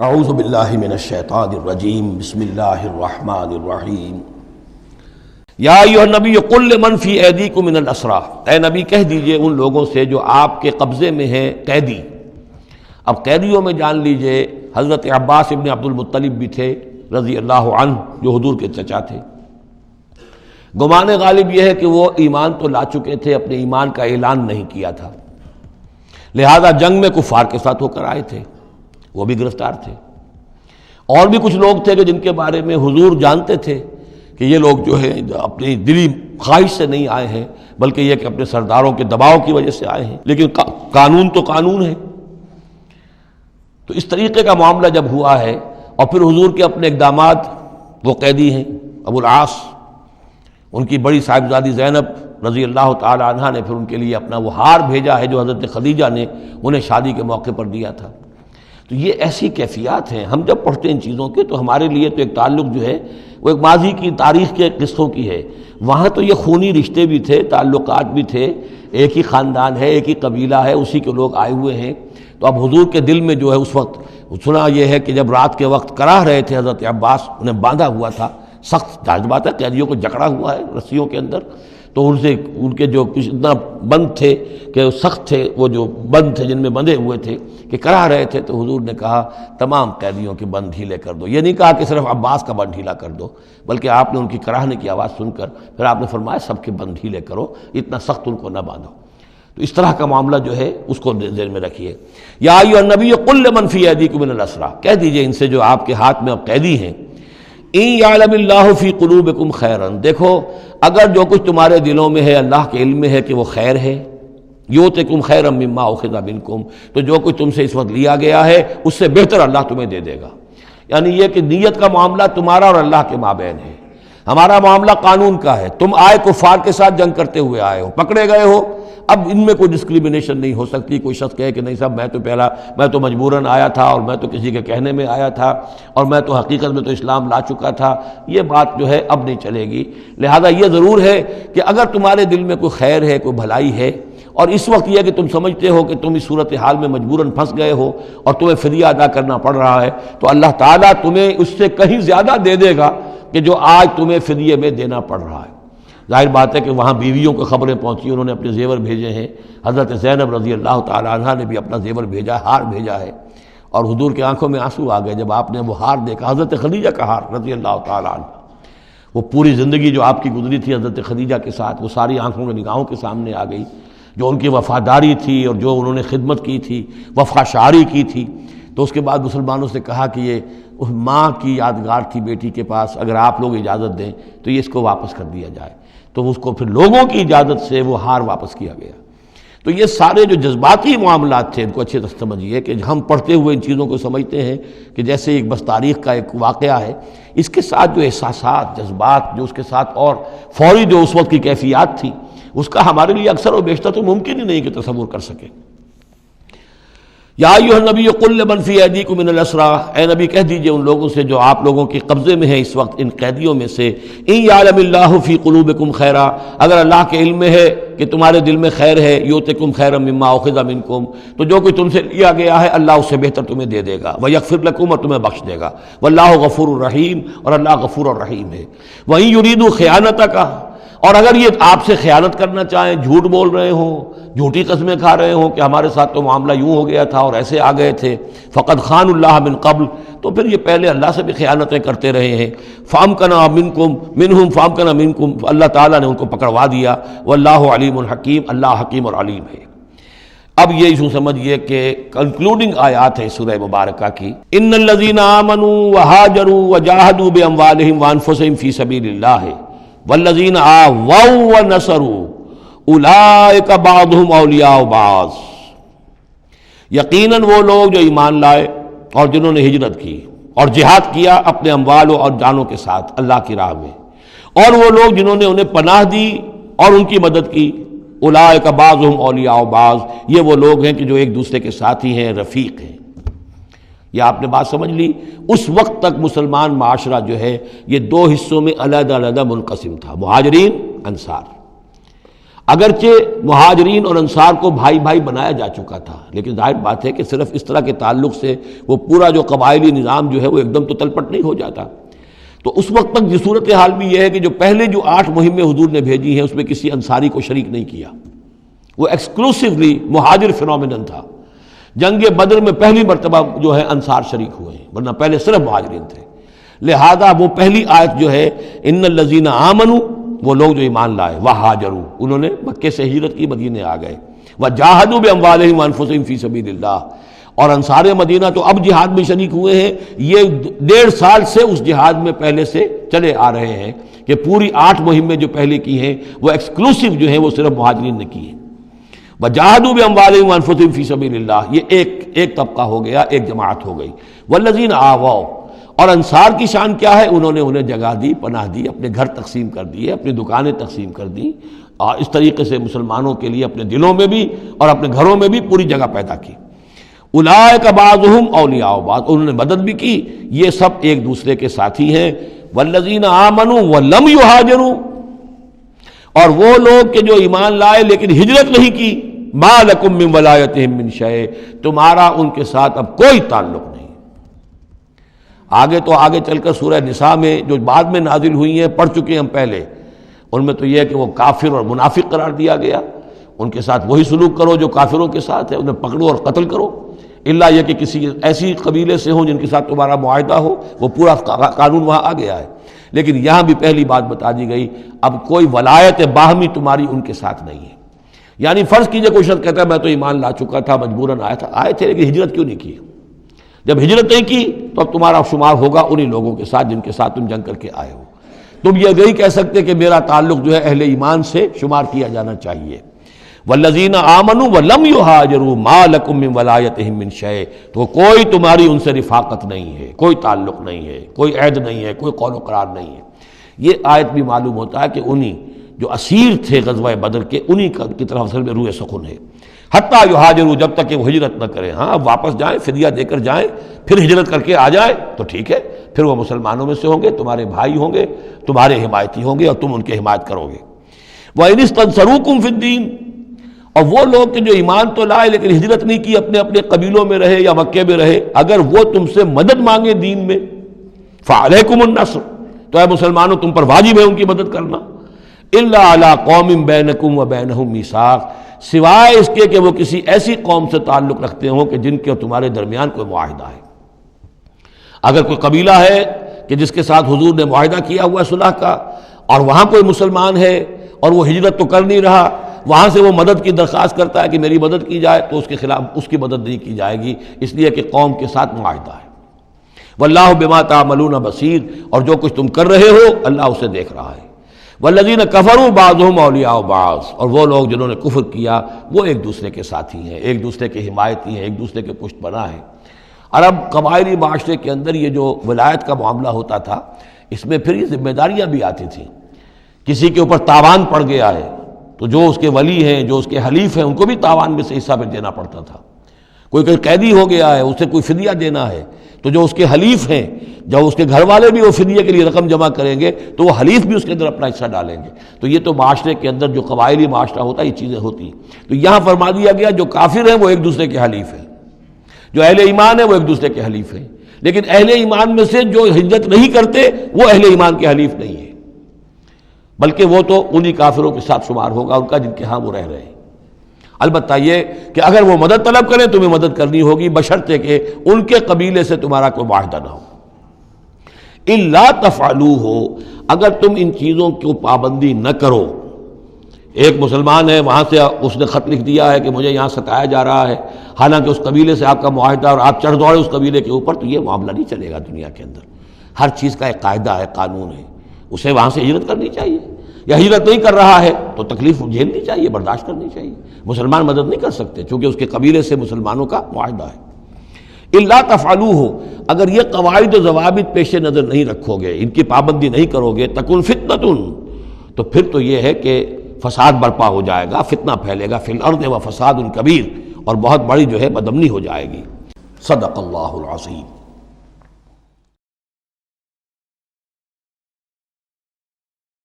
اعوذ باللہ من الشیطان الرجیم بسم اللہ الرحمن الرحیم یا ایھا النبی قل لمن فی ایدیکم من الاسریٰ، اے نبی کہہ دیجئے ان لوگوں سے جو آپ کے قبضے میں ہیں قیدی۔ اب قیدیوں میں جان لیجئے حضرت عباس ابن عبد المطلب بھی تھے رضی اللہ عنہ، جو حضور کے چچا تھے۔ گمان غالب یہ ہے کہ وہ ایمان تو لا چکے تھے، اپنے ایمان کا اعلان نہیں کیا تھا، لہذا جنگ میں کفار کے ساتھ ہو کر آئے تھے، وہ بھی گرفتار تھے۔ اور بھی کچھ لوگ تھے کہ جن کے بارے میں حضور جانتے تھے کہ یہ لوگ جو ہے اپنی دلی خواہش سے نہیں آئے ہیں، بلکہ یہ کہ اپنے سرداروں کے دباؤ کی وجہ سے آئے ہیں، لیکن قانون تو قانون ہے۔ تو اس طریقے کا معاملہ جب ہوا ہے، اور پھر حضور کے اپنے اقدامات، وہ قیدی ہیں ابو العاص، ان کی بڑی صاحبزادی زینب رضی اللہ تعالی عنہا نے پھر ان کے لیے اپنا وہ ہار بھیجا ہے جو حضرت خدیجہ نے انہیں شادی کے موقع پر دیا تھا۔ تو یہ ایسی کیفیات ہیں، ہم جب پڑھتے ہیں ان چیزوں کے تو ہمارے لیے تو ایک تعلق جو ہے وہ ایک ماضی کی تاریخ کے قصوں کی ہے۔ وہاں تو یہ خونی رشتے بھی تھے، تعلقات بھی تھے، ایک ہی خاندان ہے، ایک ہی قبیلہ ہے، اسی کے لوگ آئے ہوئے ہیں۔ تو اب حضور کے دل میں جو ہے اس وقت سنا یہ ہے کہ جب رات کے وقت کراہ رہے تھے حضرت عباس، انہیں باندھا ہوا تھا، سخت ظاہر بات ہے قیدیوں کو جکڑا ہوا ہے رسیوں کے اندر، تو ان کے جو اتنا بند تھے کہ سخت تھے، وہ جو بند تھے جن میں بندھے ہوئے تھے کہ کراہ رہے تھے، تو حضور نے کہا تمام قیدیوں کے بند ڈھیلے کر دو۔ یہ نہیں کہا کہ صرف عباس کا بند ڈھیلا کر دو، بلکہ آپ نے ان کی کراہنے کی آواز سن کر پھر آپ نے فرمایا سب کے بند ڈھیلے کرو، اتنا سخت ان کو نہ باندھو۔ تو اس طرح کا معاملہ جو ہے اس کو ذہن میں رکھیے۔ یا ایھا النبی قل لمن فی ایدیکم من الاسریٰ، کہہ دیجئے ان سے جو آپ کے ہاتھ میں اب قیدی ہیں، ان یعلم اللہ فی قلوبکم خیرا، دیکھو اگر جو کچھ تمہارے دلوں میں ہے اللہ کے علم میں ہے کہ وہ خیر ہے، یؤتکم خیرا مما اخذ منکم، تو جو کچھ تم سے اس وقت لیا گیا ہے اس سے بہتر اللہ تمہیں دے دے گا۔ یعنی یہ کہ نیت کا معاملہ تمہارا اور اللہ کے مابین ہے، ہمارا معاملہ قانون کا ہے۔ تم آئے کفار کے ساتھ جنگ کرتے ہوئے آئے ہو، پکڑے گئے ہو، اب ان میں کوئی ڈسکریمنیشن نہیں ہو سکتی۔ کوئی شخص کہے کہ نہیں صاحب میں تو مجبوراً آیا تھا، اور میں تو کسی کے کہنے میں آیا تھا، اور میں تو حقیقت میں تو اسلام لا چکا تھا، یہ بات جو ہے اب نہیں چلے گی۔ لہذا یہ ضرور ہے کہ اگر تمہارے دل میں کوئی خیر ہے، کوئی بھلائی ہے، اور اس وقت یہ کہ تم سمجھتے ہو کہ تم اس صورتحال میں مجبوراً پھنس گئے ہو اور تمہیں فدیہ ادا کرنا پڑ رہا ہے، تو اللہ تعالیٰ تمہیں اس سے کہیں زیادہ دے دے گا کہ جو آج تمہیں فدیے میں دینا پڑ رہا ہے۔ ظاہر بات ہے کہ وہاں بیویوں کو خبریں پہنچی، انہوں نے اپنے زیور بھیجے ہیں، حضرت زینب رضی اللہ تعالی عنہا نے بھی اپنا زیور بھیجا، ہار بھیجا ہے، اور حضور کی آنکھوں میں آنسو آ گئے جب آپ نے وہ ہار دیکھا، حضرت خدیجہ کا ہار رضی اللہ تعالی عنہ۔ وہ پوری زندگی جو آپ کی گزری تھی حضرت خدیجہ کے ساتھ، وہ ساری آنکھوں کے نگاہوں کے سامنے آ گئی، جو ان کی وفاداری تھی اور جو انہوں نے خدمت کی تھی، وفا شعاری کی تھی۔ تو اس کے بعد مسلمانوں سے کہا کہ یہ اس ماں کی یادگار تھی بیٹی کے پاس، اگر آپ لوگ اجازت دیں تو یہ اس کو واپس کر دیا جائے۔ تو اس کو پھر لوگوں کی اجازت سے وہ ہار واپس کیا گیا۔ تو یہ سارے جو جذباتی معاملات تھے ان کو اچھے سے سمجھیے کہ ہم پڑھتے ہوئے ان چیزوں کو سمجھتے ہیں کہ جیسے ایک بس تاریخ کا ایک واقعہ ہے، اس کے ساتھ جو احساسات، جذبات، جو اس کے ساتھ اور فوری جو اس وقت کی کیفیات تھی، اس کا ہمارے لیے اکثر و بیشتر تو ممکن ہی نہیں کہ تصور کر سکے۔ یا ایھا النبی قل لمن فی ایدیکم من الاسریٰ، اے نبی کہہ دیجئے ان لوگوں سے جو آپ لوگوں کے قبضے میں ہیں اس وقت، ان قیدیوں میں سے، ان یعلم اللہ فی قلوبکم خیرا، اگر اللہ کے علم میں ہے کہ تمہارے دل میں خیر ہے، یؤتکم خیرا مما اخذ منکم، تو جو کچھ تم سے لیا گیا ہے اللہ اس سے بہتر تمہیں دے دے گا، ویغفر لکم، اور تمہیں بخش دے گا، واللہ غفور الرحیم، اور اللہ غفور الرحیم ہے۔ وَإِن يُرِيدُوا خِيَانَتَكَ، اور اگر یہ آپ سے خیانت کرنا چاہیں، جھوٹ بول رہے ہوں، جھوٹی قسمیں کھا رہے ہوں کہ ہمارے ساتھ تو معاملہ یوں ہو گیا تھا اور ایسے آ گئے تھے، فقد خانوا اللہ من قبل، تو پھر یہ پہلے اللہ سے بھی خیانتیں کرتے رہے ہیں، فامکنا منہم فامکنا منکم، اللہ تعالیٰ نے ان کو پکڑوا دیا، واللہ علیم حکیم، اللہ حکیم اور علیم ہے۔ اب یہ ایشو سمجھئے کہ کنکلوڈنگ آیات ہے سورہ مبارکہ کی، ان الذین آمنوا وہاجروا وجاہدوا باموالہم وانفسہم فی سبیل اللہ والذین آووا ونصروا اولئک بعضهم اولیاء بعض، یقیناً وہ لوگ جو ایمان لائے اور جنہوں نے ہجرت کی اور جہاد کیا اپنے اموالوں اور جانوں کے ساتھ اللہ کی راہ میں، اور وہ لوگ جنہوں نے انہیں پناہ دی اور ان کی مدد کی، اولئک بعضهم اولیاء بعض، یہ وہ لوگ ہیں کہ جو ایک دوسرے کے ساتھی ہیں، رفیق ہیں۔ یہ آپ نے بات سمجھ لی۔ اس وقت تک مسلمان معاشرہ جو ہے یہ دو حصوں میں علیحدہ علیحدہ منقسم تھا، مہاجرین، انصار۔ اگرچہ مہاجرین اور انصار کو بھائی بھائی بنایا جا چکا تھا، لیکن ظاہر بات ہے کہ صرف اس طرح کے تعلق سے وہ پورا جو قبائلی نظام جو ہے وہ ایک دم تو تلپٹ نہیں ہو جاتا۔ تو اس وقت تک یہ صورتحال بھی یہ ہے کہ جو پہلے جو 8 مہمیں حضور نے بھیجی ہیں اس میں کسی انصاری کو شریک نہیں کیا، وہ ایکسکلوسیولی مہاجر فینومینن تھا۔ جنگ بدر میں پہلی مرتبہ جو ہے انصار شریک ہوئے ہیں، ورنہ پہلے صرف مہاجرین تھے۔ لہذا وہ پہلی آیت جو ہے ان الذین آمنوا، وہ لوگ جو ایمان لائے، وہاجروا، انہوں نے مکے سے ہجرت کی، مدینے آ گئے، وجاہدوا باموالہم وانفسہم فی سبیل اللہ، اور انصار مدینہ تو اب جہاد میں شریک ہوئے ہیں، یہ 1.5 سال سے اس جہاد میں پہلے سے چلے آ رہے ہیں کہ پوری 8 مہمیں جو پہلے کی ہیں وہ ایکسکلوسیو جو ہیں وہ صرف مہاجرین نے کی ہیں۔ وجاہدوا باموالہم وانفسہم فی سبیل اللہ، یہ ایک طبقہ ہو گیا، ایک جماعت ہو گئی۔ والذین آووا، اور انصار کی شان کیا ہے؟ انہوں نے انہیں جگہ دی، پناہ دی، اپنے گھر تقسیم کر دیے، اپنی دکانیں تقسیم کر دی، اور اس طریقے سے مسلمانوں کے لیے اپنے دلوں میں بھی اور اپنے گھروں میں بھی پوری جگہ پیدا کی۔ اولئک بعضهم اولیاء بعض، انہوں نے مدد بھی کی، یہ سب ایک دوسرے کے ساتھی ہیں۔ والذین آمنوا ولم یہاجروا، اور وہ لوگ کہ جو ایمان لائے لیکن ہجرت نہیں کی، ما لکم من ولایتہم من شیء، تمہارا ان کے ساتھ اب کوئی تعلق نہیں۔ آگے چل کر سورہ نساء میں جو بعد میں نازل ہوئی ہیں، پڑھ چکے ہم پہلے، ان میں تو یہ ہے کہ وہ کافر اور منافق قرار دیا گیا، ان کے ساتھ وہی سلوک کرو جو کافروں کے ساتھ ہے، انہیں پکڑو اور قتل کرو، الا یہ کہ کسی ایسی قبیلے سے ہوں جن کے ساتھ تمہارا معاہدہ ہو، وہ پورا قانون وہاں آ گیا ہے۔ لیکن یہاں بھی پہلی بات بتا دی گئی، اب کوئی ولایت باہمی تمہاری ان کے ساتھ نہیں ہے۔ یعنی فرض کیجئے کوئی شخص کہتا ہے میں تو ایمان لا چکا تھا، مجبوراً آئے تھے لیکن ہجرت کیوں نہیں کی؟ جب ہجرت نہیں کی تو اب تمہارا شمار ہوگا انہی لوگوں کے ساتھ جن کے ساتھ تم جنگ کر کے آئے ہو۔ تم یہ نہیں کہہ سکتے کہ میرا تعلق جو ہے اہل ایمان سے شمار کیا جانا چاہیے۔ والذین آمنوا ولم یہاجروا ما لکم من ولایتہم من شیء، تو کوئی تمہاری ان سے رفاقت نہیں ہے، کوئی تعلق نہیں ہے، کوئی عہد نہیں ہے، کوئی قول و قرار نہیں ہے۔ یہ آیت بھی معلوم ہوتا ہے کہ انہی جو اسیر تھے غزوہ بدر کے، انہی کی طرف اصل میں روح سخن ہے۔ حتیٰ یہاجروا، جب تک کہ وہ ہجرت نہ کریں، ہاں اب واپس جائیں، فدیہ دے کر جائیں، پھر ہجرت کر کے آ جائیں تو ٹھیک ہے، پھر وہ مسلمانوں میں سے ہوں گے، تمہارے بھائی ہوں گے، تمہارے حمایتی ہوں گے اور تم ان کی حمایت کرو گے۔ وَإِنِ اسْتَنصَرُوكُمْ فِي الدِّينِ، اور وہ لوگ کہ جو ایمان تو لائے لیکن ہجرت نہیں کی، اپنے اپنے قبیلوں میں رہے یا مکے میں رہے، اگر وہ تم سے مدد مانگے دین میں، فَعَلَيْكُمُ النَّصْرُ، تو اے مسلمانوں تم پر واجب ہے ان کی مدد کرنا۔ إِلَّا عَلَىٰ قَوْمٍ بَيْنَكُمْ وَبَيْنَهُمْ مِيثَاقٌ، سوائے اس کے کہ وہ کسی ایسی قوم سے تعلق رکھتے ہوں کہ جن کے اور تمہارے درمیان کوئی معاہدہ ہے۔ اگر کوئی قبیلہ ہے کہ جس کے ساتھ حضور نے معاہدہ کیا ہوا ہے صلح کا، اور وہاں کوئی مسلمان ہے اور وہ ہجرت تو کر نہیں رہا، وہاں سے وہ مدد کی درخواست کرتا ہے کہ میری مدد کی جائے، تو اس کے خلاف اس کی مدد نہیں کی جائے گی، اس لیے کہ قوم کے ساتھ معاہدہ ہے۔ واللہ بما تعملون بصیر، اور جو کچھ تم کر رہے ہو اللہ اسے دیکھ رہا ہے۔ والذین کفروا بعضهم اولیاء بعض، اور وہ لوگ جنہوں نے کفر کیا وہ ایک دوسرے کے ساتھی ہیں، ایک دوسرے کے حمایتی ہیں، ایک دوسرے کے پشت پناہ ہیں۔ عرب قبائلی معاشرے کے اندر یہ جو ولایت کا معاملہ ہوتا تھا، اس میں پھر یہ ذمہ داریاں بھی آتی تھیں۔ کسی کے اوپر تاوان پڑ گیا ہے تو جو اس کے ولی ہیں، جو اس کے حلیف ہیں، ان کو بھی تاوان میں سے حصہ پھر دینا پڑتا تھا۔ کوئی قیدی ہو گیا ہے، اسے کوئی فدیہ دینا ہے، تو جو اس کے حلیف ہیں، جب اس کے گھر والے بھی وہ فدیے کے لیے رقم جمع کریں گے تو وہ حلیف بھی اس کے اندر اپنا حصہ ڈالیں گے۔ تو یہ تو معاشرے کے اندر جو قبائلی معاشرہ ہوتا ہے یہ چیزیں ہوتی ہیں۔ تو یہاں فرما دیا گیا جو کافر ہیں وہ ایک دوسرے کے حلیف ہیں، جو اہل ایمان ہیں وہ ایک دوسرے کے حلیف ہیں، لیکن اہل ایمان میں سے جو ہجرت نہیں کرتے وہ اہل ایمان کے حلیف نہیں ہیں، بلکہ وہ تو انہی کافروں کے ساتھ شمار ہوگا ان کا جن کے ہاں وہ رہ رہے ہیں۔ البتہ یہ کہ اگر وہ مدد طلب کریں تمہیں مدد کرنی ہوگی، بشرطے کہ ان کے قبیلے سے تمہارا کوئی معاہدہ نہ ہو۔ الا تفعلوہ، اگر تم ان چیزوں کی پابندی نہ کرو، ایک مسلمان ہے وہاں سے اس نے خط لکھ دیا ہے کہ مجھے یہاں ستایا جا رہا ہے، حالانکہ اس قبیلے سے آپ کا معاہدہ اور آپ چڑھ دوڑے اس قبیلے کے اوپر، تو یہ معاملہ نہیں چلے گا دنیا کے اندر۔ ہر چیز کا ایک قاعدہ ہے، قانون ہے، اسے وہاں سے ہجرت کرنی چاہیے، یا ہجرت نہیں کر رہا ہے تو تکلیف جھیلنی چاہیے، برداشت کرنی چاہیے۔ مسلمان مدد نہیں کر سکتے چونکہ اس کے قبیلے سے مسلمانوں کا معاہدہ ہے۔ الا تفعلوہ، اگر یہ قواعد و ضوابط پیش نظر نہیں رکھو گے، ان کی پابندی نہیں کرو گے، تکن فتنۃ، تو پھر تو یہ ہے کہ فساد برپا ہو جائے گا، فتنہ پھیلے گا، فی الارض و فساد کبیر، اور بہت بڑی جو ہے بدامنی ہو جائے گی۔ صدق اللہ العظیم۔